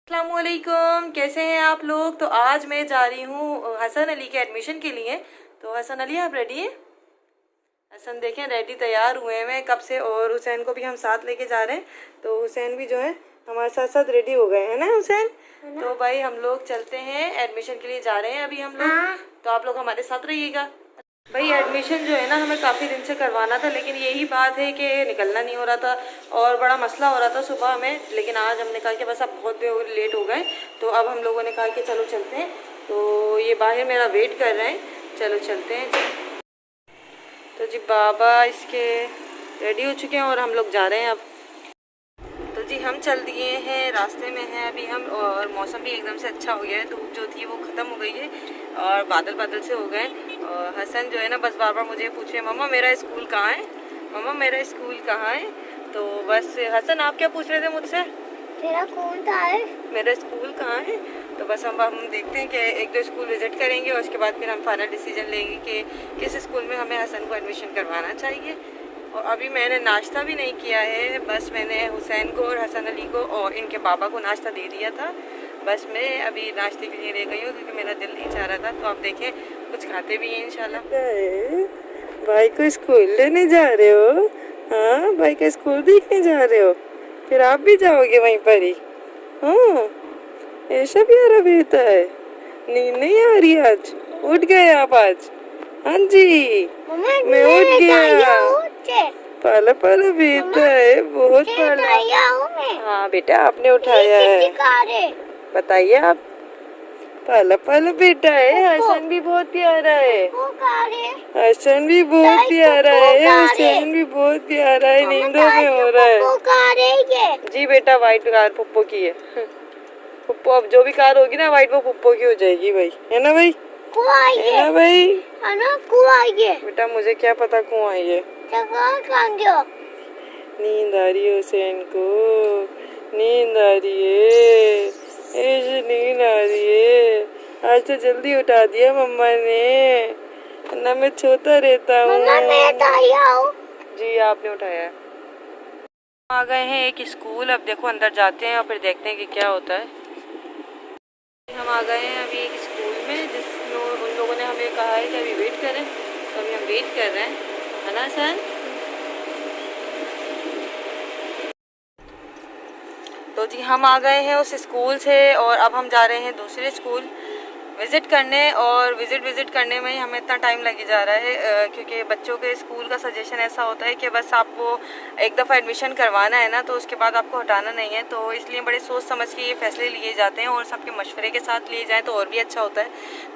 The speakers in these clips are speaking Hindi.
अस्सलामुअलैकुम, कैसे हैं आप लोग। तो आज मैं जा रही हूँ हसन अली के एडमिशन के लिए। तो हसन अली, आप रेडी हैं? हसन देखें रेडी तैयार हुए हैं कब से, और हुसैन को भी हम साथ लेके जा रहे हैं। तो हुसैन भी जो है हमारे साथ साथ रेडी हो गए हैं ना हुसैन। तो भाई हम लोग चलते हैं, एडमिशन के लिए जा रहे हैं अभी हम लोग। तो आप लोग हमारे साथ रहिएगा। भाई एडमिशन जो है ना हमें काफ़ी दिन से करवाना था, लेकिन यही बात है कि निकलना नहीं हो रहा था और बड़ा मसला हो रहा था सुबह में। लेकिन आज हमने कहा कि बस अब बहुत लेट हो गए, तो अब हम लोगों ने कहा कि चलो चलते हैं। तो ये बाहर मेरा वेट कर रहे हैं, चलो चलते हैं जी। तो जी बाबा इसके रेडी हो चुके हैं और हम लोग जा रहे हैं अब। तो जी हम चल दिए हैं, रास्ते में हैं अभी हम, और मौसम भी एकदम से अच्छा हो गया है। धूप जो थी वो ख़त्म हो गई है और बादल बादल से हो गए। और हसन जो है ना बस बार बार मुझे पूछ रहे हैं, मम्मा मेरा स्कूल कहाँ है, मम्मा मेरा स्कूल कहाँ है। तो बस हसन आप क्या पूछ रहे थे मुझसे? तेरा कौन था है? मेरा स्कूल कहाँ है। तो बस हम देखते हैं कि एक दो स्कूल विज़िट करेंगे और उसके बाद फिर हम फाइनल डिसीजन लेंगे कि किस स्कूल में हमें हसन को एडमिशन करवाना चाहिए। और अभी मैंने नाश्ता भी नहीं किया है, बस मैंने हुसैन को और हसन अली को और इनके पापा को नाश्ता दे दिया था। बस मैं अभी नाश्ते के लिए रह गई हूँ क्योंकि मेरा दिल नहीं चाह रहा था। तो आप देखें कुछ खाते भी हैं इंशाल्लाह। भाई को स्कूल लेने जा रहे हो? हाँ, भाई का स्कूल देखने जा रहे हो, फिर आप भी जाओगे वहीं पर ही? हाँ, ऐसा प्यारा बेटा है। नींद नहीं आ रही आज? उठ गए आप आज? हाँ जी, मैं उठ गया। पाला पाला बेटा है, बहुत पाला। हाँ बेटा आपने उठाया है, बताइए आप। पाला पाला बेटा है, हसन भी बहुत प्यारा है, हसन भी बहुत प्यारा है, हसन भी बहुत प्यारा है, नींदों में हो रहा है। जी बेटा वाइट कार पप्पो की है। पप्पो अब जो भी कार होगी ना वाइट वो पप्पो की हो जाएगी भाई, है ना भाई? है ना भाई? बेटा मुझे क्या पता कौन आई है। नींद आ रही है हुसैन को, नींद आ रही है, ऐसे नींद आ रही है। आज तो जल्दी उठा दिया मम्मा ने, ना मैं सोता रहता हूँ। जी आपने उठाया। आ गए हैं एक स्कूल, अब देखो अंदर जाते हैं और फिर देखते हैं कि क्या होता है। हम आ गए हैं अभी एक स्कूल में, जिसमें उन लोगों ने हमें कहा है कि अभी वेट करें, तो अभी हम वेट कर रहे हैं, है ना सर? तो जी हम आ गए हैं उस स्कूल से और अब हम जा रहे हैं दूसरे स्कूल विज़िट करने। और विज़िट करने में ही हमें इतना टाइम लग जा रहा है क्योंकि बच्चों के स्कूल का सजेशन ऐसा होता है कि बस आपको एक दफ़ा एडमिशन करवाना है ना, तो उसके बाद आपको हटाना नहीं है। तो इसलिए बड़े सोच समझ के ये फ़ैसले लिए जाते हैं और सबके मशवरे के साथ लिए जाएँ तो और भी अच्छा होता है।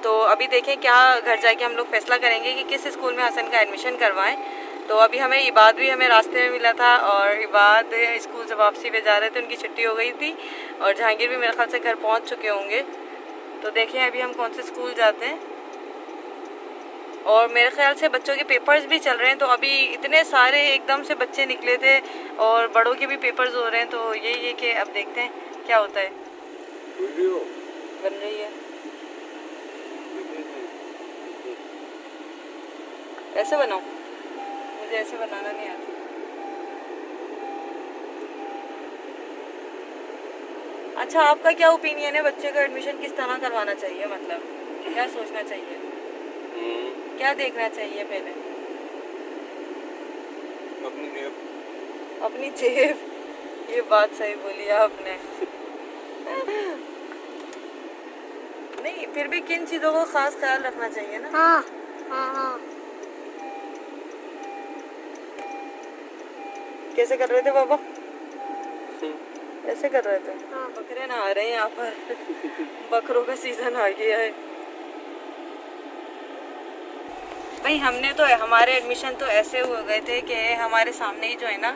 तो अभी देखें क्या घर जाके हम लोग फ़ैसला करेंगे कि किस स्कूल में हसन का एडमिशन करवाएँ। तो अभी हमें इबाद भी हमें रास्ते में मिला था और इबाद स्कूल से वापसी पे जा रहे थे, उनकी छुट्टी हो गई थी। और जहांगीर भी मेरे ख्याल से घर पहुंच चुके होंगे। तो देखें अभी हम कौन से स्कूल जाते हैं। और मेरे ख्याल से बच्चों के पेपर्स भी चल रहे हैं, तो अभी इतने सारे एकदम से बच्चे निकले थे और बड़ों के भी पेपर्स हो रहे हैं। तो यही है कि अब देखते हैं क्या होता है। वीडियो बन रही है, ऐसे बनाओ, मुझे ऐसे बनाना नहीं आता। अच्छा आपका क्या ओपिनियन है, बच्चे का एडमिशन किस तरह करवाना चाहिए, मतलब क्या सोचना चाहिए, क्या देखना चाहिए पहले? अपनी जेब, ये बात सही बोली आपने। नहीं फिर भी किन चीज़ों को खास ख्याल रखना चाहिए ना। हाँ हाँ हाँ। कैसे कर रहे थे पापा? ऐसे कर रहे थे। हाँ बकरे नहा रहे हैं यहाँ पर। बकरों का सीजन आ गया है भाई। हमने तो हमारे एडमिशन तो ऐसे हो गए थे कि हमारे सामने ही जो है ना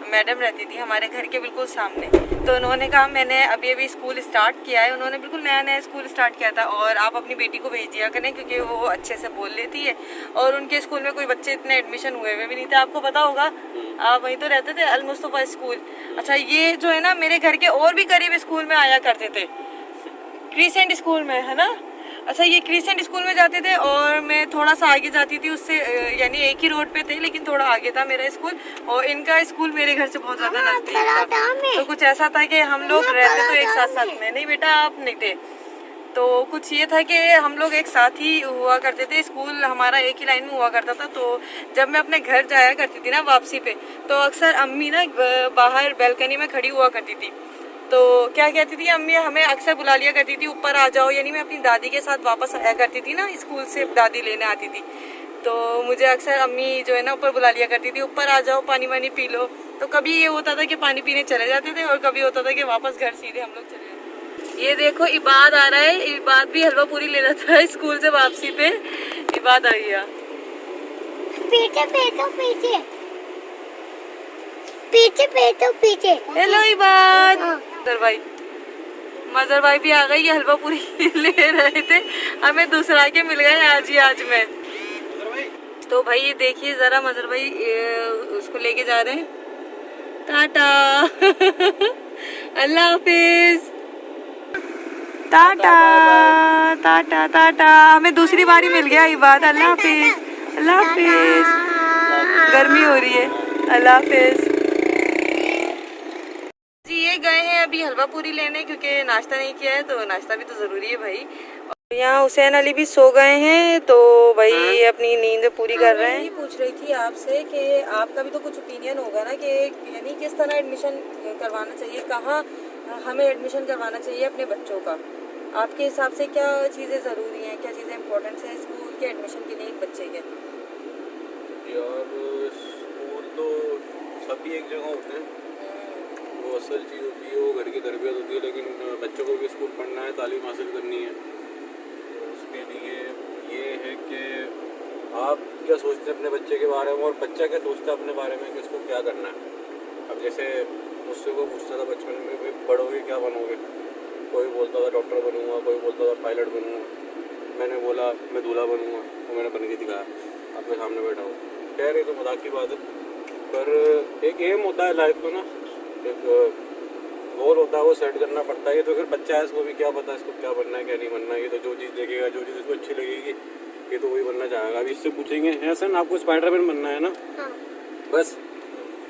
मैडम रहती थी, हमारे घर के बिल्कुल सामने। तो उन्होंने कहा मैंने अभी स्कूल स्टार्ट किया है, उन्होंने बिल्कुल नया स्कूल स्टार्ट किया था, और आप अपनी बेटी को भेज दिया करें क्योंकि वो अच्छे से बोल लेती है। और उनके स्कूल में कोई बच्चे इतने एडमिशन हुए भी नहीं थे, आपको पता होगा, आप वहीं तो रहते थे, अल मुस्तफ़ा स्कूल। अच्छा ये जो है ना मेरे घर के और भी करीब स्कूल में आया करते थे, क्रिसेंट स्कूल में, है ना। अच्छा, ये क्रिसेंट स्कूल में जाते थे और मैं थोड़ा सा आगे जाती थी उससे, यानी एक ही रोड पे थे लेकिन थोड़ा आगे था मेरा स्कूल, और इनका स्कूल मेरे घर से बहुत ज्यादा नजदीक था। तो कुछ ऐसा था कि हम लोग रहते तो एक साथ साथ में, नहीं बेटा आप नहीं थे, तो कुछ ये था कि हम लोग एक साथ ही हुआ करते थे, स्कूल हमारा एक ही लाइन में हुआ करता था। तो जब मैं अपने घर जाया करती थी ना वापसी पे, तो अक्सर अम्मी ना बाहर बैल्कनी में खड़ी हुआ करती थी, तो क्या कहती थी अम्मी, हमें अक्सर बुला लिया करती थी ऊपर आ जाओ, यानी मैं अपनी दादी के साथ वापस आया करती थी ना, स्कूल से दादी लेने आती थी, तो मुझे अक्सर अम्मी जो है ना ऊपर बुला लिया करती थी, ऊपर आ जाओ पानी वानी पी लो। तो कभी ये होता था कि पानी पीने चले जाते थे और कभी होता था कि वापस घर सीधे हम लोग चले जाते। ये देखो इबाद आ रहा है, इबाद भी हलवा पूरी ले रहा था स्कूल से वापसी पे, इबाद आ गया। पीछे पीछे पीछे पीछे पीछे पीछे। हेलो इबाद। मजर भाई भी आ गई, ये हलवा पूरी ले रहे थे, हमें दूसरा के मिल गए आज ही आज में। तो भाई ये देखिए जरा, मजर भाई उसको लेके जा रहे हैं, टाटा अल्लाह हाफिज, टाटा टाटा टाटा, हमें दूसरी बारी मिल गया इबाद, अल्लाह हाफिज अल्लाह हाफिज, गर्मी हो रही है, अल्लाह हाफिज जी। ये गए हैं अभी हलवा पूरी लेने, क्योंकि नाश्ता नहीं किया है तो नाश्ता भी तो ज़रूरी है भाई। और यहाँ हुसैन अली भी सो गए हैं, तो भाई अपनी नींद पूरी कर रहे हैं। ये पूछ रही थी आपसे कि आपका भी तो कुछ ओपिनियन होगा ना, कि यानी किस तरह एडमिशन करवाना चाहिए, कहाँ हमें एडमिशन करवाना चाहिए अपने बच्चों का, आपके हिसाब से क्या चीज़ें ज़रूरी हैं, क्या चीज़ें इंपॉर्टेंट हैं स्कूल के एडमिशन के लिए एक बच्चे के? यार स्कूल तो सभी एक जगह होते हैं, वो असल चीज़ होती है, वो घर की तरबियत होती है, लेकिन बच्चों को भी स्कूल पढ़ना है, तालीम हासिल करनी है, तो उसके लिए ये है कि आप क्या सोचते हैं अपने बच्चे के बारे में और बच्चा क्या सोचता है अपने बारे में कि इसको क्या करना है। अब जैसे मुझसे को पूछता था बचपन में भाई पढ़ोगे क्या बनोगे, कोई बोलता था डॉक्टर बनूंगा, कोई बोलता था पायलट बनूंगा, मैंने बोला मैं दूल्हा बनूंगा, तो मैंने बन के दिखाया, अपने सामने बैठा हूँ। खैर ये तो मजाक की बात है, पर एक एम होता है लाइफ को ना, एक गोल होता है, वो सेट करना पड़ता है। ये तो फिर बच्चा है, इसको भी क्या पता इसको क्या बनना है क्या नहीं बनना है, ये तो जो चीज़ देखेगा, जो चीज़ इसको अच्छी लगेगी ये तो वही बनना चाहेगा। अभी इससे पूछेंगे ऐसा ना आपको स्पाइडरमैन बनना है ना, हाँ। बस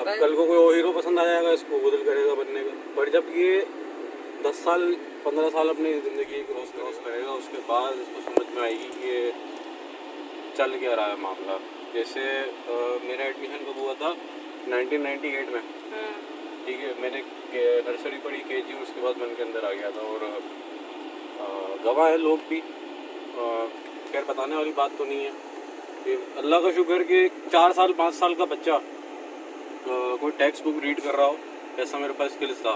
अब कल को कोई हीरो पसंद आ जाएगा, इसको बदल करेगा बनने का। पर जब ये 10 साल 15 साल अपनी ज़िंदगी क्रॉस करेगा, उसके बाद इसको समझ में आएगी कि चल क्या रहा है मामला। जैसे मेरा एडमिशन कब हुआ था 1998 में, ठीक है, मैंने नर्सरी पढ़ी, केजी, उसके बाद मन के अंदर आ गया था। और गवाह है लोग भी, खैर बताने वाली बात तो नहीं है कि अल्लाह का शुक्र कि 4 साल 5 साल का बच्चा कोई टेक्स्ट बुक रीड कर रहा हो, ऐसा मेरे पास स्किल्स था,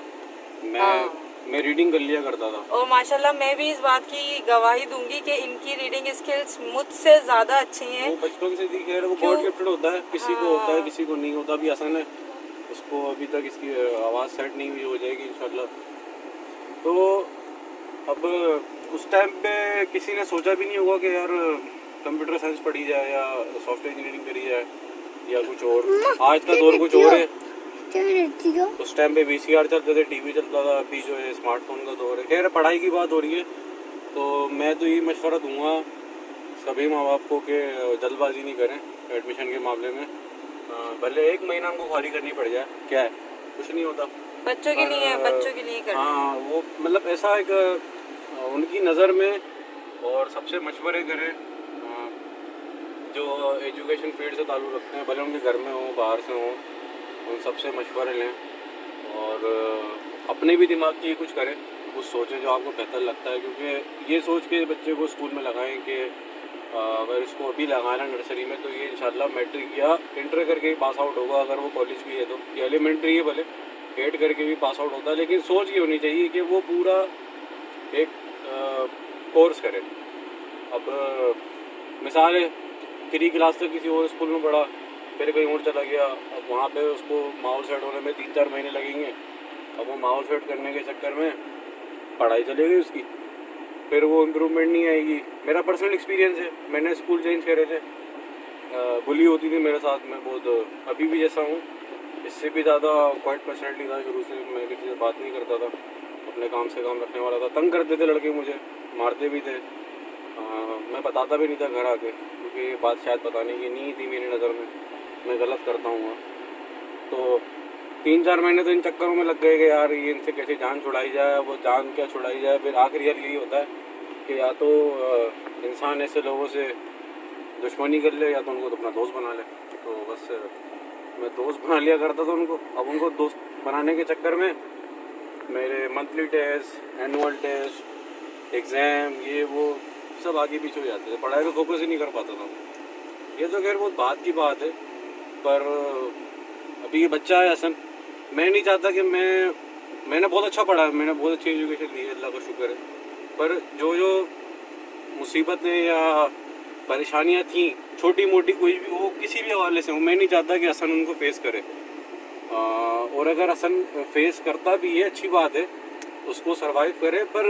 मैं रीडिंग कर लिया करता था। और माशाल्लाह मैं भी इस बात की गवाही दूंगी कि इनकी रीडिंग स्किल्स मुझसे ज़्यादा अच्छी हैं। वो बचपन से दिख रहा है, वो गॉड गिफ्टेड होता है, किसी को होता है किसी को नहीं होता। अभी आसान है, उसको अभी तक इसकी आवाज़ सेट नहीं हुई, हो जाएगी इंशाल्लाह। तो अब उस टाइम पे किसी ने सोचा भी नहीं होगा कि यार कंप्यूटर साइंस पढ़ी जाए या सॉफ्टवेयर इंजीनियरिंग करी जाए या कुछ और। आज का दौर कुछ और है, उस टाइम पे VCR चलते थे, टीवी चलता था, अभी जो है स्मार्टफोन का दौर है। खैर पढ़ाई की बात हो रही है, तो मैं तो यही मशवरा दूंगा सभी माँ बाप को कि जल्दबाजी नहीं करें एडमिशन के मामले में। भले 1 महीना हमको खाली करनी पड़ जाए, क्या है, कुछ नहीं होता, बच्चों के लिए, बच्चों के लिए करना। हाँ, वो मतलब ऐसा एक उनकी नज़र में, और सबसे मशवरे करें जो एजुकेशन फील्ड से ताल्लुक़ रखते हैं, भले उनके घर में हो बाहर से हों, उन सबसे मशवरे लें और अपने भी दिमाग की कुछ करें, कुछ सोचें जो आपको बेहतर लगता है। क्योंकि ये सोच के बच्चे को स्कूल में लगाएं कि अगर इसको अभी लगाना नर्सरी में तो ये इंशाल्लाह मैट्रिक या इंटर करके ही पास आउट होगा, अगर वो कॉलेज भी है तो, या एलिमेंट्री है भले 8 करके भी पास आउट होता है। लेकिन सोच ये होनी चाहिए कि वो पूरा एक कोर्स करे। अब मिसाल है 3 क्लास तक किसी और स्कूल में पढ़ा, फिर कहीं और चला गया, अब वहाँ पे उसको माहौल सेट होने में 3-4 महीने लगेंगे। अब वो माहौल सेट करने के चक्कर में पढ़ाई चली गई उसकी, फिर वो इम्प्रूवमेंट नहीं आएगी। मेरा पर्सनल एक्सपीरियंस है, मैंने स्कूल चेंज करे थे, बुली होती थी मेरे साथ, मैं बहुत अभी भी जैसा हूँ, इससे भी ज़्यादा क्वाइट पर्सनैलिटी था। शुरू से मैं किसी से बात नहीं करता था, अपने काम से काम रखने वाला था। तंग करते थे लड़के मुझे, मारते भी थे, मैं बताता भी नहीं था घर आके, क्योंकि ये बात शायद बताने की नहीं थी मेरी नज़र में, मैं गलत करता हूँ। तो 3-4 महीने तो इन चक्करों में लग गए कि यार ये इनसे कैसे जान छुड़ाई जाए, वो जान क्या छुड़ाई जाए। फिर आखिर यार यही होता है कि या तो इंसान ऐसे लोगों से दुश्मनी कर ले या तो उनको तो अपना दोस्त बना ले। तो बस मैं दोस्त बना लिया करता था उनको। अब उनको दोस्त बनाने के चक्कर में मेरे monthly test, annual test, exam, ये वो सब आगे पीछे हो जाते थे, पढ़ाई पे फोकस ही नहीं कर पाता था। ये तो खैर बहुत बात की बात है, पर अभी ये बच्चा है हसन, मैं नहीं चाहता कि मैंने बहुत अच्छा पढ़ा है, मैंने बहुत अच्छी एजुकेशन ली है, अल्लाह का शुक्र है। पर जो मुसीबतें या परेशानियां थी, छोटी मोटी कोई भी हो, किसी भी हवाले से हो, मैं नहीं चाहता कि हसन उनको फेस करे। और अगर हसन फेस करता भी है, अच्छी बात है, उसको सरवाइव करे। पर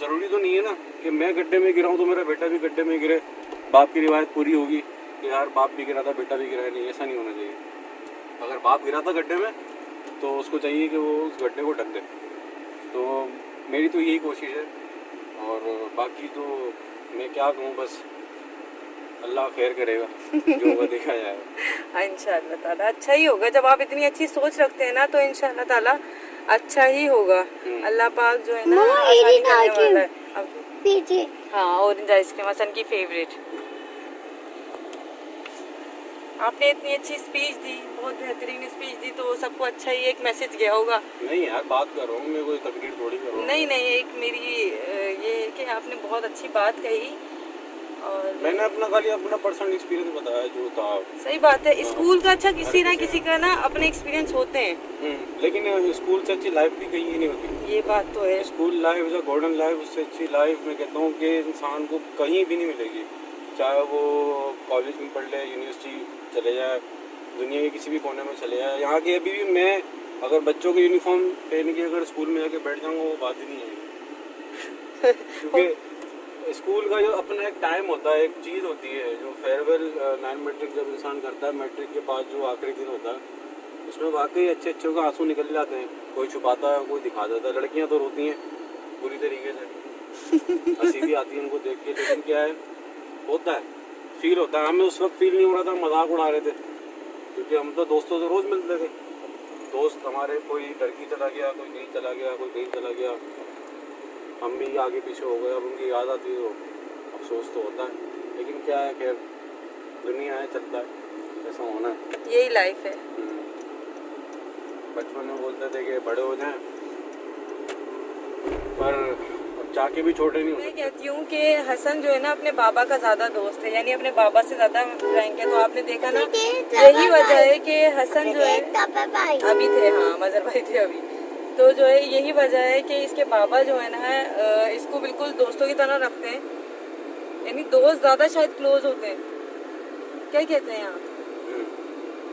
ज़रूरी तो नहीं है ना कि मैं गड्ढे में गिरा हूँ तो मेरा बेटा भी गड्ढे में गिरे। बाप की रिवायत पूरी होगी कि यार बाप भी गिरा था बेटा भी गिरा है, नहीं, ऐसा नहीं होना चाहिए। अगर बाप गिरा था गड्ढे में तो उसको चाहिए कि वो उस गड्ढे को ढक दे। तो मेरी तो यही कोशिश है, और बाकी तो मैं क्या कहूँ, बस अल्लाह खैर करेगा, जो होगा देखा जाएगा। इंशाअल्लाह ताला अच्छा ही होगा। जब आप इतनी अच्छी सोच रखते हैं ना तो इंशाअल्लाह ताला अच्छा ही होगा। अल्लाह पाक जो है ना आसानी करने वाला है। अब पीछे हाँ, ऑरेंज आइसक्रीम हसन की फेवरेट। आपने इतनी अच्छी स्पीच दी, बहुत बेहतरीन स्पीच दी, तो सबको अच्छा ही एक मैसेज गया होगा। नहीं यार, बात कर रहा हूँ मैं, कोई तकरीर थोड़ी कर रहा हूँ। नहीं, एक मेरी ये है कि आपने बहुत अच्छी बात कही, और मैंने अपना पर्सनल एक्सपीरियंस बताया जो था। सही बात है। स्कूल का अच्छा किसी ना किसी का ना अपने एक्सपीरियंस होते हैं, लेकिन स्कूल से अच्छी लाइफ भी कहीं नहीं होती। ये बात तो है। School life is a golden life, उससे अच्छी लाइफ मैं कहता हूँ कि इंसान को कहीं भी नहीं मिलेगी। चाहे वो कॉलेज में पढ़ ले, यूनिवर्सिटी चले जाए, दुनिया के किसी भी कोने में चले जाए, यहाँ के अभी भी मैं अगर बच्चों के यूनिफॉर्म पहन के अगर स्कूल में जाके बैठ जाऊँगा वो बात ही नहीं है। क्योंकि स्कूल का जो अपना एक टाइम होता है, एक चीज़ होती है जो फेयरवेल 9 मैट्रिक जब इंसान करता है, मैट्रिक के बाद जो आखिरी दिन होता है, उसमें वाकई अच्छे अच्छों का आंसू निकल जाते हैं। कोई छुपाता है, कोई दिखा देता है। लड़कियां तो रोती हैं पूरी तरीके से, हंसी भी आती है उनको देख के, लेकिन क्या है, होता है, फील होता है। हमें उस वक्त फील नहीं हो रहा था, मजाक उड़ा रहे थे, क्योंकि हम तो दोस्तों से रोज़ मिलते थे। दोस्त हमारे, कोई टर्की चला गया, कोई कहीं चला गया, कोई कहीं चला गया, हम भी आगे पीछे हो गए। अब उनकी याद आती है तो अफसोस तो होता है, लेकिन क्या है, खैर दुनिया है, चलता है, ऐसा होना है, यही लाइफ है। बचपन में बोलते थे कि बड़े हो जाएं, पर अब जाके भी छोटे नहीं हो मैं सकते। कहती हूँ कि हसन जो है ना अपने बाबा का ज़्यादा दोस्त है, यानी अपने बाबा से ज़्यादा फ्रैंक है। तो आपने देखा ना, यही वजह है कि हसन जो है अभी थे, हाँ मजर भाई थे अभी, तो जो है यही वजह है कि इसके बाबा जो है ना इसको बिल्कुल दोस्तों की तरह रखते हैं, यानी दोस्त ज़्यादा शायद क्लोज होते हैं, क्या कहते हैं आप,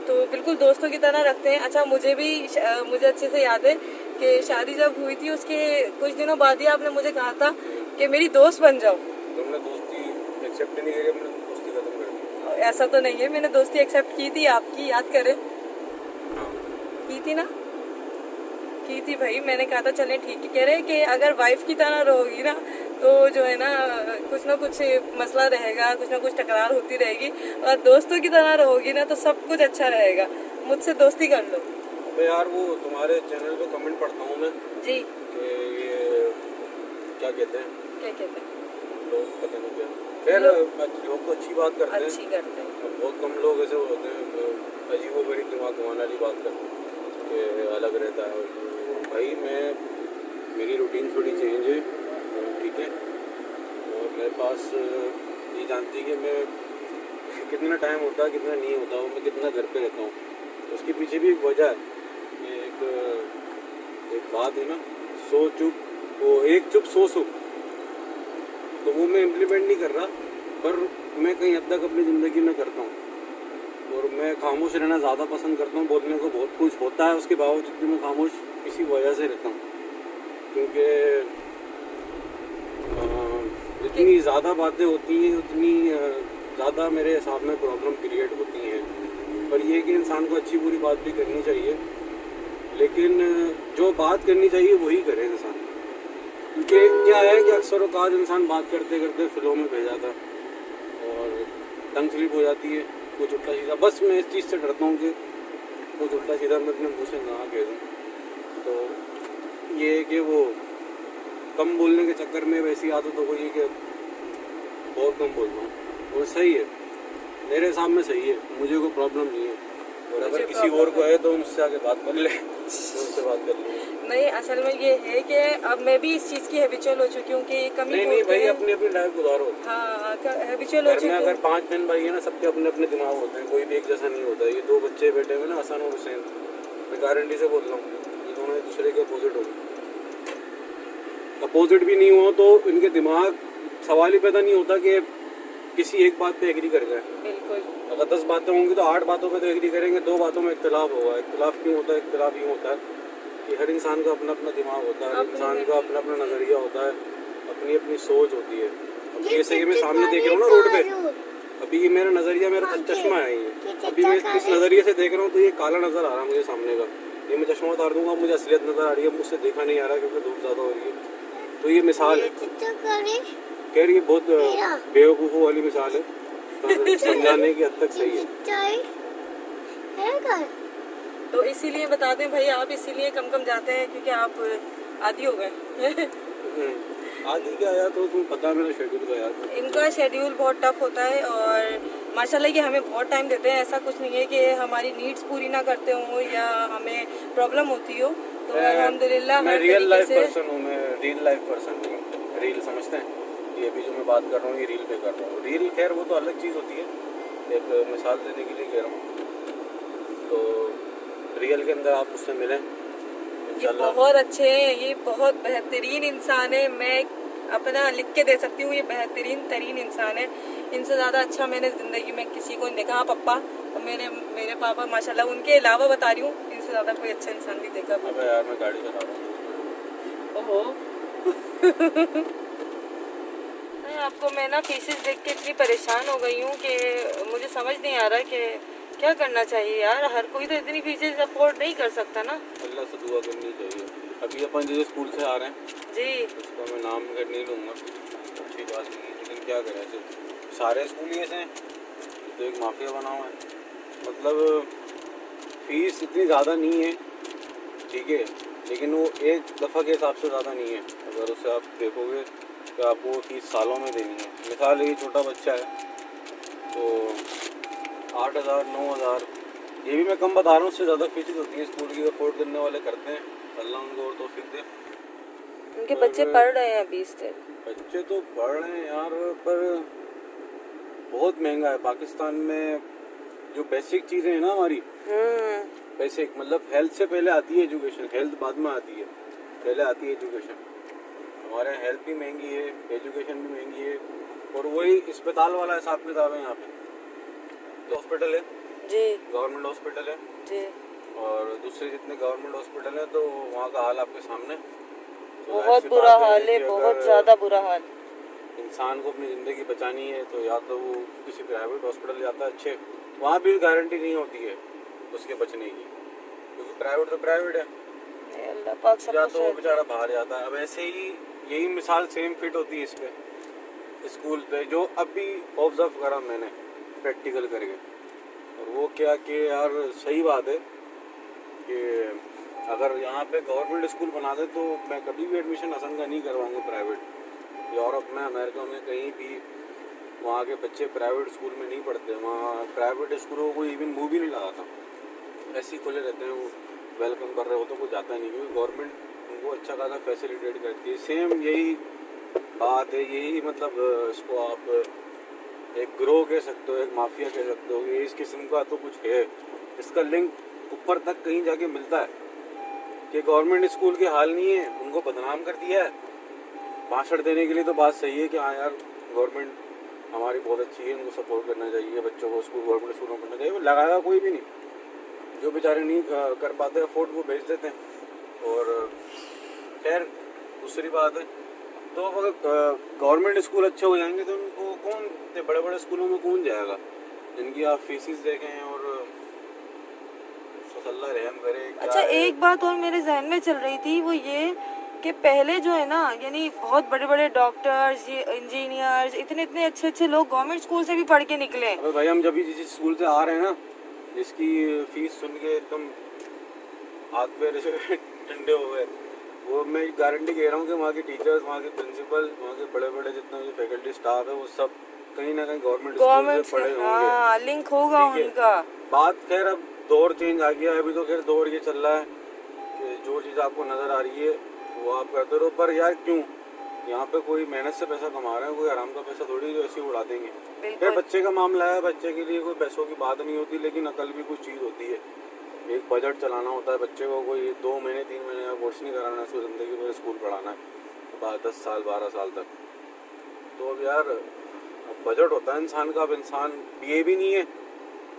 तो बिल्कुल दोस्तों की तरह रखते हैं। अच्छा, मुझे अच्छे से याद है कि शादी जब हुई थी उसके कुछ दिनों बाद ही आपने मुझे कहा था कि मेरी दोस्त बन जाओ। तुमने दोस्ती एक्सेप्ट नहीं करी, अपने दोस्ती खत्म कर दी। ऐसा तो नहीं है, मैंने दोस्ती एक्सेप्ट की थी आपकी, याद करें, की थी ना, की थी भाई। मैंने कहा था चलें ठीक है, कह रहे कि अगर वाइफ की तरह रहोगी ना तो जो है ना कुछ मसला रहेगा, कुछ ना कुछ टकरार होती रहेगी, और दोस्तों की तरह रहोगी ना तो सब कुछ अच्छा रहेगा, मुझसे दोस्ती कर लो। अबे यार, वो तुम्हारे चैनल पे कमेंट पढ़ता हूँ मैं जी, कि ये क्या कहते हैं, क्या कहते हैं लोग पता नहीं क्या, खैर लोग तो अच्छी बात करते हैं, अच्छी करते हैं। बहुत कम लोग ऐसे होते हैं अजीबोगरीब दिमाग घुमाने वाली बात करते हैं कि अलग रहता है। भाई मेरी रूटीन थोड़ी चेंज है, ठीक है, और मेरे पास ये जानती कि मैं कितना टाइम होता है कितना नहीं होता हूँ, मैं कितना घर पे रहता हूँ, उसके पीछे भी एक वजह है। एक बात है ना, सो चुप, वो एक चुप सो सुख, तो वो मैं इम्प्लीमेंट नहीं कर रहा, पर मैं कहीं हद तक अपनी ज़िंदगी में करता हूँ। और मैं खामोश रहना ज़्यादा पसंद करता हूँ, बोलने को बहुत कुछ होता है, उसके बावजूद भी मैं खामोश किसी वजह से रहता हूँ, क्योंकि जितनी ज़्यादा बातें होती हैं उतनी ज़्यादा मेरे हिसाब में प्रॉब्लम क्रिएट होती हैं। पर ये कि इंसान को अच्छी बुरी बात भी करनी चाहिए, लेकिन जो बात करनी चाहिए वही करे इंसान। क्योंकि क्या है कि अक्सर औकात इंसान बात करते करते फ्लो में बह जाता है और टंग स्लिप हो जाती है कुछ उल्टा सीधा। बस मैं इस चीज़ से डरता हूँ कि कुछ उल्टा सीधा मैं अपने मुँह से ना कह दूँ। तो ये है कि वो कम बोलने के चक्कर में वैसी आदत हो गई है कि बहुत कम बोलता हूँ। और सही है, मेरे हिसाब में सही है, मुझे कोई प्रॉब्लम नहीं है। और अगर किसी और को है तो उनसे आके बात कर ले, तो उससे बात कर ले। नहीं, असल में ये है कि अब मैं भी इस चीज़ की हैबिचुअल हो चुकी हूँ कि कमी नहीं भाई, अपनी अपनी लाइफ गुजारो। हाँ, हैबिचुअल हो घर चुकी में हूँ। अगर 5 बहन भाई है ना, सबके अपने अपने दिमाग होते हैं, कोई भी एक जैसा नहीं होता। ये 2 बच्चे बैठे हुए ना, हसन और हुसैन, मैं गारंटी से बोल रहा हूँ, ये दोनों एक दूसरे के अपोजिट हो गए। अपोजिट भी नहीं हो तो इनके दिमाग सवाल ही पैदा नहीं होता कि किसी एक बात पे एग्री कर जाए। बिल्कुल। अगर 10 बातें होंगी तो 8 बातों पे तो एग्री करेंगे, 2 बातों में इख्तिलाफ होगा। इख्तिलाफ क्यों होता है? इख्तिलाफ यूँ होता है कि हर इंसान का अपना अपना दिमाग होता है, हर इंसान का अपना अपना नज़रिया होता है, अपनी अपनी सोच होती है। अब जैसे कि मैं सामने देख रहा हूँ ना रोड पे, अभी ये मेरा नज़रिया, मेरा चश्मा है ये, अभी मैं इस नज़रिए से देख रहा हूँ तो ये काला नज़र आ रहा है मुझे सामने का। ये मैं चश्मा उतार दूंगा, मुझे असलियत नज़र आ रही है, मुझसे देखा नहीं आ रहा क्योंकि धूप ज़्यादा हो रही है। तो ये मिसाल है, कह रही है बहुत बेवकूफ़ों वाली मिसाल है, पर समझाने की हद तक सही है। तो इसीलिए बता दें भाई, आप इसीलिए कम कम जाते हैं क्योंकि आप आदी हो गए। आदि क्या यार, तो तुम पता है मेरा शेड्यूल का यार। इनका शेड्यूल बहुत टफ होता है और माशाल्लाह ये हमें बहुत टाइम देते हैं। ऐसा कुछ नहीं है कि हमारी नीड्स पूरी ना करते हों या हमें प्रॉब्लम होती हो। तो अल्हम्दुलिल्लाह मैं हर रियल लाइफ तरीके से पर्सन हूँ, मैं रियल लाइफ पर्सन नहीं। रील समझते हैं, ये अभी जो मैं बात कर रहा हूँ ये रील पे कर रहा हूँ। रील खैर वो तो अलग चीज़ होती है, एक मिसाल देने के लिए कह रहा हूँ। तो रियल के अंदर आप उससे मिलें ये इंशाल्लाह। बहुत अच्छे हैं, ये बहुत बेहतरीन इंसान है। मैं अपना लिख के दे सकती हूँ, ये बेहतरीन तरीन इंसान है। इनसे ज़्यादा अच्छा मैंने ज़िंदगी में किसी को नहीं देखा। हाँ पप्पा और मेरे पापा माशाल्लाह, उनके अलावा बता रही हूँ, इनसे ज़्यादा कोई अच्छा इंसान नहीं देखा। अबे यार मैं गाड़ी चला रहा हूँ। ओहो। आपको मैं ना फीसेस देख के इतनी परेशान हो गई हूँ कि मुझे समझ नहीं आ रहा कि क्या करना चाहिए यार। हर कोई तो इतनी फीसेस अफोर्ड नहीं कर सकता ना। अल्लाह से दुआ करनी चाहिए। अभी अपन जिस स्कूल से आ रहे हैं जी, उसका मैं नाम कर नहीं लूँगा, अच्छी बात नहीं है, लेकिन क्या करें, ऐसे सारे स्कूल ही ऐसे हैं, तो एक माफिया बना हुआ है। मतलब फीस इतनी ज़्यादा नहीं है, ठीक है, लेकिन वो एक दफ़ा के हिसाब से ज़्यादा नहीं है। अगर उसे आप देखोगे तो आपको फीस सालों में देनी है। मिसाल ये छोटा बच्चा है तो 8,000 9,000, ये भी मैं कम बता रहा हूँ, उससे ज़्यादा फीस होती है स्कूल की। अफोर्ड करने वाले करते हैं, अल्लाह उनको और तौफीक दे। उनके बच्चे पढ़ रहे हैं अभी स्टिल। बच्चे तो पढ़ रहे हैं यार, पर बहुत महंगा है पाकिस्तान में। जो बेसिक चीज़ें हैं ना हमारी, बेसिक मतलब हेल्थ से पहले आती है एजुकेशन, हेल्थ बाद में आती है, पहले आती है एजुकेशन। हमारे यहाँ हेल्थ भी महंगी है, एजुकेशन भी महंगी है, और वही अस्पताल वाला हिसाब किताब है यहाँ पे। हॉस्पिटल है जी, गवर्नमेंट हॉस्पिटल है जी, और दूसरे जितने गवर्नमेंट हॉस्पिटल है तो वहाँ का हाल आपके सामने। तो बहुत ऐसी बुरा बात हाल है, कि बहुत अगर ज़्यादा बुरा हाल। इंसान को अपनी ज़िंदगी बचानी है तो या तो वो किसी प्राइवेट हॉस्पिटल जाता है अच्छे, वहाँ भी गारंटी नहीं होती है उसके बचने की, क्योंकि प्राइवेट तो प्राइवेट है, अल्लाह पाक सब या कुछ तो वो है। बेचारा बाहर जाता है। अब ऐसे ही यही मिसाल सेम फिट होती है इस पे, स्कूल पे, जो अभी ऑब्जर्व करा मैंने प्रैक्टिकल करके। और वो क्या कि यार सही बात है कि अगर यहाँ पे गवर्नमेंट स्कूल बना दे तो मैं कभी भी एडमिशन हसन का नहीं करवाऊँगा प्राइवेट। यूरोप में, अमेरिका में, कहीं भी वहाँ के बच्चे प्राइवेट स्कूल में नहीं पढ़ते। वहाँ प्राइवेट स्कूलों को इवन मुँह भी नहीं लगाता, ऐसे ही खुले रहते हैं, वो वेलकम कर रहे हो तो कुछ जाता नहीं, क्योंकि गवर्नमेंट उनको अच्छा खासा फैसिलिटेट करती है। सेम यही बात है, यही मतलब इसको आप एक ग्रोह कह सकते हो, एक माफिया कह सकते हो, कि इस किस्म का तो कुछ है। इसका लिंक ऊपर तक कहीं जाके मिलता है कि गवर्नमेंट स्कूल के हाल नहीं है, उनको बदनाम कर दिया है। भाषण देने के लिए तो बात सही है कि हाँ यार गवर्नमेंट हमारी बहुत अच्छी है, उनको सपोर्ट करना चाहिए, बच्चों को स्कूल गवर्नमेंट स्कूलों में पढ़ना चाहिए। वो लगाएगा कोई भी नहीं, जो बेचारे नहीं कर पाते अफोर्ड वो भेज देते हैं। और खैर दूसरी बात है, तो अगर गवर्नमेंट स्कूल अच्छे हो जाएंगे तो उनको कौन, बड़े बड़े स्कूलों में कौन जाएगा जिनकी आप फीसिस देखें और अल्लाह रहम करे। अच्छा, एक बात और मेरे जहन में चल रही थी, वो ये कि पहले जो है ना, यानी बहुत बड़े बड़े डॉक्टर्स, इंजीनियर्स, इतने इतने अच्छे अच्छे लोग गवर्नमेंट स्कूल से भी पढ़ के निकले हैं। अबे भाई हम जब भी जिस स्कूल से आ रहे हैं ना, जिसकी फीस सुन के एकदम हाथ पैर ठंडे हो गए, वो मैं गारंटी कह रहा हूँ कि वहाँ के टीचर्स, वहाँ के प्रिंसिपल, वहाँ के बड़े बड़े जितना भी फैकल्टी स्टाफ है, वो सब कहीं ना कहीं गवर्नमेंट से पढ़े होंगे। हाँ, लिंक होगा ठीक है। उनका। बात खैर अब दौर चेंज आ गया है, अभी तो खैर दौर ये चल रहा है कि जो चीज़ आपको नज़र आ रही है वो आप करते रहो। पर यार क्यों, यहाँ पे कोई मेहनत से पैसा कमा रहे हैं, कोई आराम का पैसा थोड़ी जो ऐसे ही उड़ा देंगे। बिल्कुल। बच्चे का मामला है, बच्चे के लिए कोई पैसों की बात नहीं होती, लेकिन अकल भी कुछ चीज़ होती है। एक बजट चलाना होता है बच्चे को, कोई 2 महीने 3 महीने का कोर्स नहीं कराना है, उसको ज़िंदगी भर स्कूल पढ़ाना है 10 साल 12 साल तक। तो अब यार बजट होता है इंसान का। अब इंसान ये भी नहीं है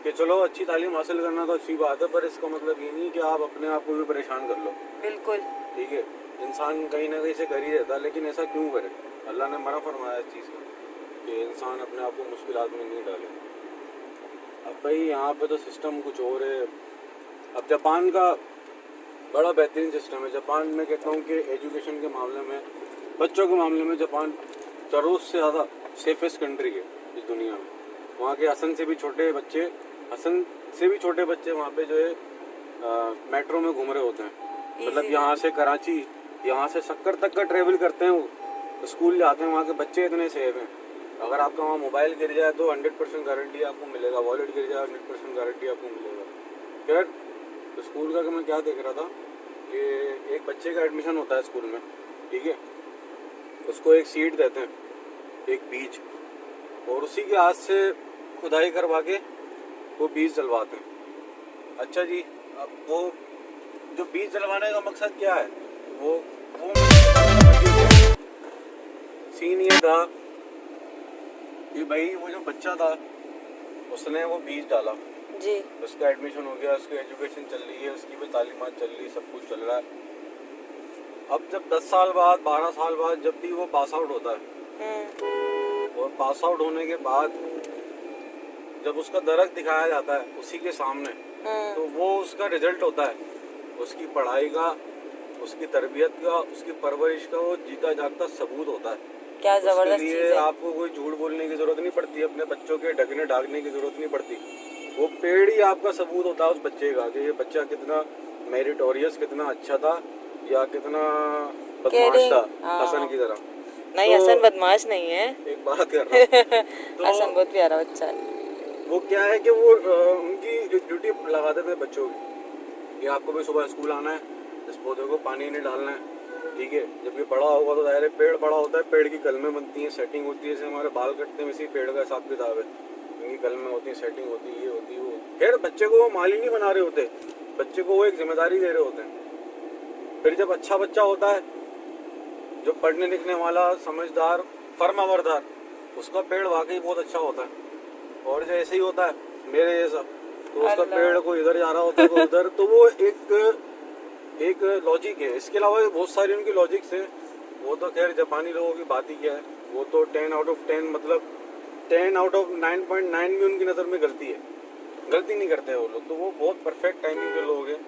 कि चलो अच्छी तालीम हासिल करना तो अच्छी बात है, पर इसका मतलब ये नहीं कि आप अपने आप को भी परेशान कर लो। बिल्कुल। ठीक है, इंसान कहीं ना कहीं से कर ही रहता है, लेकिन ऐसा क्यों करे? अल्लाह ने मना फरमाया इस चीज़ का कि इंसान अपने आप को मुश्किलात में नहीं डाले। अब भाई यहाँ पे तो सिस्टम कुछ और है। अब जापान का बड़ा बेहतरीन सिस्टम है। जापान में कहता हूँ कि एजुकेशन के मामले में, बच्चों के मामले में जापान जरूर से ज़्यादा सेफेस्ट कंट्री है इस दुनिया में। वहाँ के हसन से भी छोटे बच्चे वहाँ पे जो है मेट्रो में घूम रहे होते हैं। मतलब यहाँ से कराची, यहाँ से सक्कर तक का ट्रेवल करते हैं, वो स्कूल जाते हैं। वहाँ के बच्चे इतने सेफ हैं। अगर आपका वहाँ मोबाइल गिर जाए तो 100% गारंटी आपको मिलेगा, वॉलेट गिर जाए 100% गारंटी आपको मिलेगा। खैर तो स्कूल का मैं क्या देख रहा था कि एक बच्चे का एडमिशन होता है स्कूल में, ठीक है, उसको एक सीट देते हैं, एक बीज, और उसी के हाथ से खुदाई करवा के वो बीज जलवाते हैं। अच्छा जी, अब वो जो बीज जलवाने का मकसद क्या है, वो सीन ये था कि भाई वो जो बच्चा था उसने वो बीज डाला जी। उसका एडमिशन हो गया, उसकी एजुकेशन चल रही है, उसकी भी तालीमात चल रही है, सब कुछ चल रहा है। अब जब 10 साल बाद 12 साल बाद जब भी वो पास आउट होता है, और पास आउट होने के बाद जब उसका दरख्त दिखाया जाता है उसी के सामने, तो वो उसका रिजल्ट होता है उसकी पढ़ाई का, उसकी तरबियत का, उसकी परवरिश का, वो जीता जागता सबूत होता है। क्या जबरदस्त चीज है। आपको कोई झूठ बोलने की जरूरत नहीं पड़ती, अपने बच्चों के ढकने ढाकने की जरूरत नहीं पड़ती। वो पेड़ ही आपका सबूत होता है उस बच्चे का कि ये बच्चा कितना मेरिटोरियस, कितना अच्छा था, या कितना बदमाश था हसन की तरह। नहीं, हसन बदमाश नहीं है, एक बात कर रहा हूं। तो हसन बहुत प्यारा बच्चा है। वो क्या है कि वो उनकी ड्यूटी लगाते थे बच्चों की कि आपको भी सुबह स्कूल आना है, इस पौधे को पानी नहीं डालना है, ठीक है। जब ये बड़ा होगा तो ज़ाहिर है पेड़ बड़ा होता है, पेड़ की कलमें बनती हैं, सेटिंग होती है, जैसे हमारे बाल कटते हैं इसी पेड़ का हिसाब किताब है, उनकी कलमें होती हैं, सेटिंग होती है, ये होती है वो। खैर बच्चे को वो माली नहीं बना रहे होते, बच्चे को वो एक जिम्मेदारी दे रहे होते हैं। फिर जब अच्छा बच्चा होता है, जो पढ़ने लिखने वाला, समझदार, फर्मावरदार, उसका पेड़ वाकई बहुत अच्छा होता है। और जो ऐसे ही होता है मेरे जैसा, तो उसका पेड़ को इधर जा रहा होता है तो उधर, तो वो एक लॉजिक है। इसके अलावा बहुत सारी उनकी लॉजिक्स हैं। वो तो खैर जापानी लोगों की बात ही क्या है, वो तो 10 आउट ऑफ 10, मतलब 10 आउट ऑफ 9.9 भी उनकी नज़र में गलती है, गलती नहीं करते हैं वो लोग। तो वो बहुत परफेक्ट टाइमिंग के लोग हैं।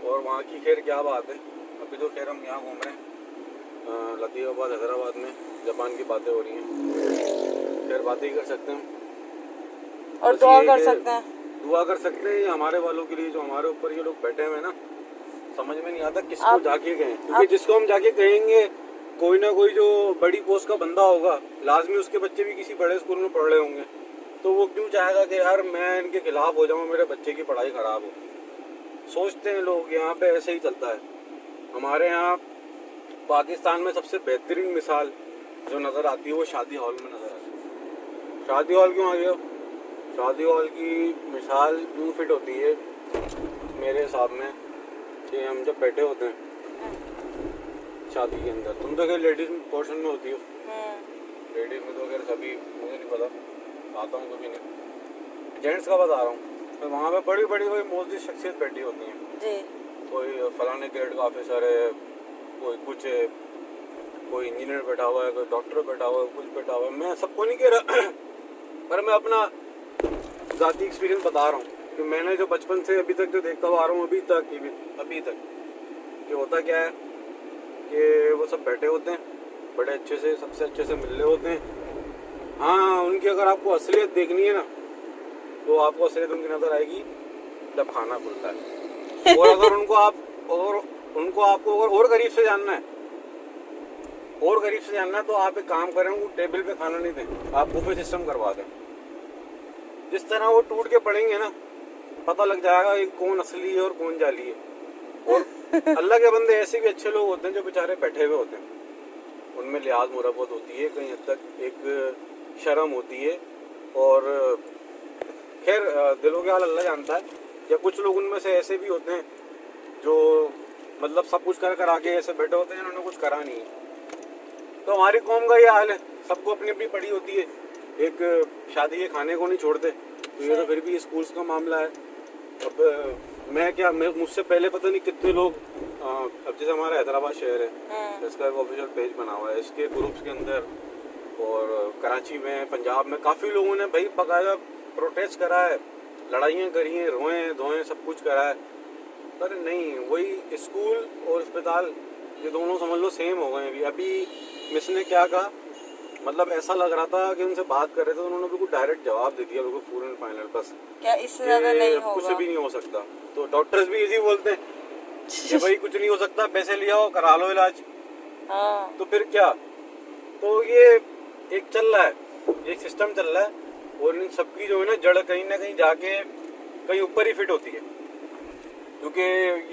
और वहाँ की खैर क्या बात है, अभी तो खैर हम यहाँ घूम रहे हैं लतीफ़ाबाद, हैदराबाद में। जापान की बातें हो रही हैं, खैर बातें ही कर सकते हैं और दुआ कर सकते हैं, दुआ कर सकते हैं हमारे वालों के लिए जो हमारे ऊपर ये लोग बैठे हुए हैं ना। समझ में नहीं आता किसको जाके कहें, क्योंकि जिसको हम जाके कहेंगे कोई ना कोई जो बड़ी पोस्ट का बंदा होगा, लाजमी उसके बच्चे भी किसी बड़े स्कूल में पढ़ रहे होंगे, तो वो क्यों चाहेगा कि यार मैं इनके खिलाफ हो जाऊँ, मेरे बच्चे की पढ़ाई खराब हो। सोचते हैं लोग, यहाँ पे ऐसे ही चलता है। हमारे यहाँ पाकिस्तान में सबसे बेहतरीन मिसाल जो नज़र आती है वो शादी हॉल में नज़र आती है। शादी हॉल क्यों आ गया? शादी हॉल की मिसाल यूँ फिट होती है मेरे हिसाब में कि हम जब बैठे होते हैं शादी के अंदर, तुम तो खैर लेडीज पोर्शन में होती हो, लेडीज में तो खैर सभी, मुझे नहीं पता, आता हूँ कभी नहीं, जेंट्स का बता रहा हूँ। तो वहाँ पे बड़ी बड़ी कोई मोदी शख्सियत बैठी होती हैं जी। कोई फलाने ग्रेड का ऑफिसर है, कोई कुछ है, कोई इंजीनियर बैठा हुआ है, कोई डॉक्टर बैठा हुआ है, कुछ बैठा हुआ है। मैं सबको नहीं कह रहा पर मैं अपना ज़ाती एक्सपीरियंस बता रहा हूँ कि मैंने जो बचपन से अभी तक जो देखता हुआ आ रहा हूँ, अभी तक कि होता क्या है कि वो सब बैठे होते हैं, बड़े अच्छे से, सबसे अच्छे से मिल रहे होते हैं। हाँ, उनकी अगर आपको असलियत देखनी है ना, तो आपको असलियत उनकी नज़र आएगी जब खाना खुलता है। और अगर उनको आपको अगर और करीब से जानना है, तो आप एक काम करें, उनको टेबल पे खाना नहीं दें, आप बुफे सिस्टम करवा दें। जिस तरह वो टूट के पड़ेंगे ना, पता लग जाएगा कि कौन असली है और कौन जाली है। और अल्लाह के बंदे ऐसे भी अच्छे लोग होते हैं जो बेचारे बैठे हुए होते हैं, उनमें लिहाज मुरब्बत होती है, कहीं हद तक एक शर्म होती है। और खैर दिलों के हाल अल्लाह जानता है। या कुछ लोग उनमें से ऐसे भी होते हैं जो मतलब सब कुछ कर आके ऐसे बैठे होते हैं, उन्होंने कुछ करा नहीं है। तो हमारी कौम का ये हाल है, सबको अपनी अपनी पड़ी होती है, एक शादी के खाने को नहीं छोड़ते। तो ये तो फिर भी स्कूल्स का मामला है। अब मुझसे पहले पता नहीं कितने लोग, अब जैसे हमारा हैदराबाद शहर है, इसका एक ऑफिशियल पेज बना हुआ है, इसके ग्रुप्स के अंदर और कराची में, पंजाब में काफ़ी लोगों ने भाई बाकायदा प्रोटेस्ट करा है, लड़ाइयाँ करी हैं, रोए धोए सब कुछ करा है। पर नहीं, वही स्कूल और अस्पताल ये दोनों समझ लो सेम हो गए। अभी मिस ने क्या कहा, मतलब ऐसा लग रहा था कि उनसे बात कर रहे थे, उन्होंने बिल्कुल डायरेक्ट जवाब दे दिया, बिल्कुल फुल एंड फाइनल। बस क्या इससे ज्यादा नहीं होगा? कुछ भी नहीं हो सकता। तो डॉक्टर्स भी इसी बोलते हैं कि भाई कुछ नहीं हो सकता, पैसे ले आओ, करा लो इलाज। हाँ। तो फिर क्या? तो ये एक चल रहा है, एक सिस्टम चल रहा है, और इन सबकी जो है ना जड़ कहीं ना कहीं जाके कहीं ऊपर ही फिट होती है। क्योंकि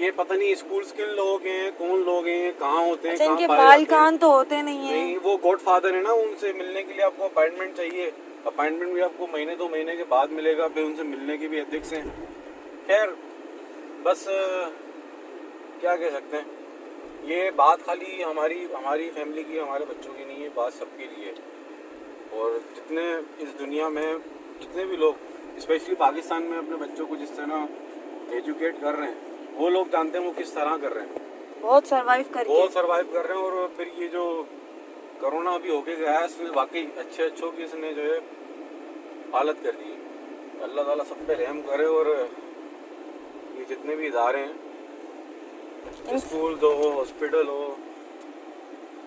ये पता नहीं स्कूल्स किन लोग हैं, कौन लोग हैं, कहाँ होते हैं, अच्छा, इनके कहाँ पाए जाते हैं। बालकान तो होते नहीं है। नहीं, वो गॉडफादर है ना, उनसे मिलने के लिए आपको अपॉइंटमेंट चाहिए। अपॉइंटमेंट भी आपको महीने 2 महीने के बाद मिलेगा, फिर उनसे मिलने की भी एथिक्स हैं। खैर बस क्या कह सकते हैं, ये बात खाली हमारी फैमिली की, हमारे बच्चों की नहीं है, बात सबके लिए। और जितने इस दुनिया में जितने भी लोग स्पेशली पाकिस्तान में अपने बच्चों को जिस तरह एजुकेट कर रहे हैं, वो लोग जानते हैं वो किस तरह कर रहे हैं। बहुत सरवाइव कर रहे हैं। और फिर ये जो कोरोना अभी होके गया है, इसने वाकई अच्छों की इसने जो है हालत कर दी है। अल्लाह ताला सब पे रहम करे। और ये जितने भी इदारे हैं, स्कूल हो, हॉस्पिटल हो,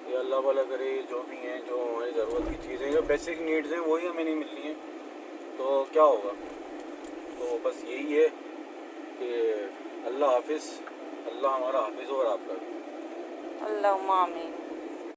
ये अल्लाह वाला करे, जो भी हैं, जो हमारी ज़रूरत की चीज़ें, जो बेसिक नीड्स हैं, वही हमें नहीं मिल रही हैं, तो क्या होगा? तो बस यही है कि अल्लाह हाफिज़, अल्लाह हमारा हाफिज़ और आपका भी। अल्लाहुम्मा आमीन।